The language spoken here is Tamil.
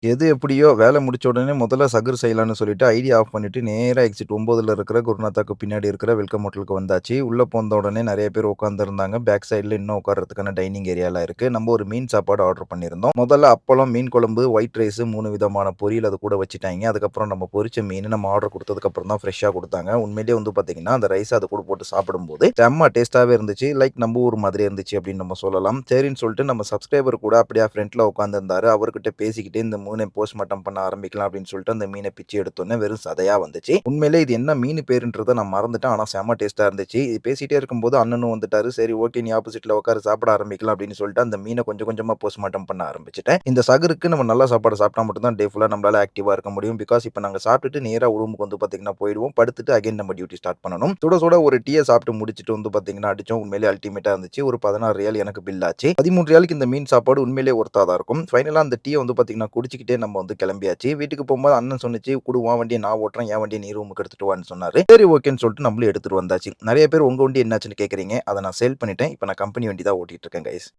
எது எப்படியோ வேலை முடிச்ச உடனே முதல்ல சகுரு செய்யலான்னு சொல்லிட்டு ஐடியா ஆஃப் பண்ணிட்டு நேரா எக்ஸிட் 9ல இருக்கிற குருநாத்தாக்கு பின்னாடி இருக்கிற வெல்கம் ஹோட்டலுக்கு வந்தாச்சு. உள்ள போந்த உடனே நெறைய பேர் உட்கார்ந்திருந்தாங்க. பேக் சைடுல இன்னும் உட்கார்றதுக்கான டைனிங் ஏரியாலாம் இருக்கு. நம்ம ஒரு மீன் சாப்பாடு ஆர்டர் பண்ணியிருந்தோம். முதல்ல அப்பளம், மீன் குழம்பு, ஒயிட் ரைஸ் 3 விதமான பொரியல் அது கூட வச்சுட்டாய்ங்க. அதுக்கப்புறம் நம்ம பொரிச்ச மீன் நம்ம ஆர்டர் குடுத்ததுக்கு அப்புறம் தான் ஃப்ரெஷ்ஷா குடுத்தாங்க. உண்மையிலேயே வந்து பார்த்தீங்கன்னா, அந்த ரைஸ் அது கூட போட்டு சாப்பிடும்போது செம்ம டேஸ்ட்டாவே இருந்துச்சு. லைக் நம்ம ஊர் மாதிரியே இருந்துச்சு அப்படின்னு நம்ம சொல்லலாம். சரின்னு சொல்லிட்டு நம்ம சப்ஸ்கிரைபர் கூட அப்படியே ஃப்ரண்ட்ல உட்கார்ந்திருந்தாரு. அவர்கிட்ட பேசிக்கிட்டே இந்த மீன போஸ்ட்மார்ட்டம் பண்ண ஆரம்பிக்கலாம் அப்படின்னு சொல்லிட்டு அந்த மீனை பிச்சு எடுத்தோன்னே வெறும் சதையா வந்துச்சு. உண்மையிலே இது என்ன மீன் பேருன்றத நான் மறந்துட்டேன். ஆனா செம்ம டேஸ்ட்டா இருந்துச்சு. இது பேசிட்டே இருக்கும்போது அண்ணனும் வந்துட்டாரு. சரி ஓகே நீ ஆப்போசிட்ல உட்காரு சாப்பிட ஆரம்பிக்கலாம் அப்படின்னு சொல்லிட்டு அந்த மீன கொஞ்சம் கொஞ்சமா போஸ்ட்மார்ட்டம் பண்ண ஆரம்பிச்சுட்டேன். இந்த சகருக்கு நம்ம நல்ல சாப்பாடு சாப்பிட்டா மட்டும் தான் டே ஃபுல்லா நம்மளால ஆக்டிவா இருக்க முடியும். பிகாஸ் இப்ப நாங்க சாப்பிட்டுட்டு நேரா ரூமுக்கு வந்து பார்த்தீங்கன்னா போயிடுவோம். படுத்துட்டு அகைன் நம்ம டியூட்டி ஸ்டார்ட் பண்ணணும். சுட சுட ஒரு டீய சாப்பிட்டு முடிச்சுட்டு வந்து பார்த்தீங்கன்னா அடிச்சோம். உண்மையிலேயே அல்டிமேட்டா இருந்துச்சு. ஒரு 16 எனக்கு பில் ஆச்சு. 13 இந்த மீன் சாப்பாடு உண்மையிலேயே ஒர்த்தா தான் இருக்கும். ஃபைனலா அந்த டீய வந்து பார்த்தீங்கன்னா குடிச்சுக்கிட்டே நம்ம வந்து கிளம்பியாச்சு. வீட்டுக்கு போம்போது அண்ணன் சொன்னுச்சு, "குடு உன் வண்டிய நான் ஓட்டுறேன். என் வண்டிய நீ ரூமுக்கு எடுத்துட்டு வான்னு" சொன்னாரு. சரி ஓகேன்னு சொல்லிட்டு நம்மளும் எடுத்துட்டு வந்தாச்சு. நெறைய பேர் உங்க வண்டி என்னாச்சுன்னு கேட்கறீங்க. அத நான் சேல் பண்ணிட்டேன். இப்ப நான் கம்பெனி வண்டி தான் ஓட்டிட்டு இருக்கேன் கைஸ்.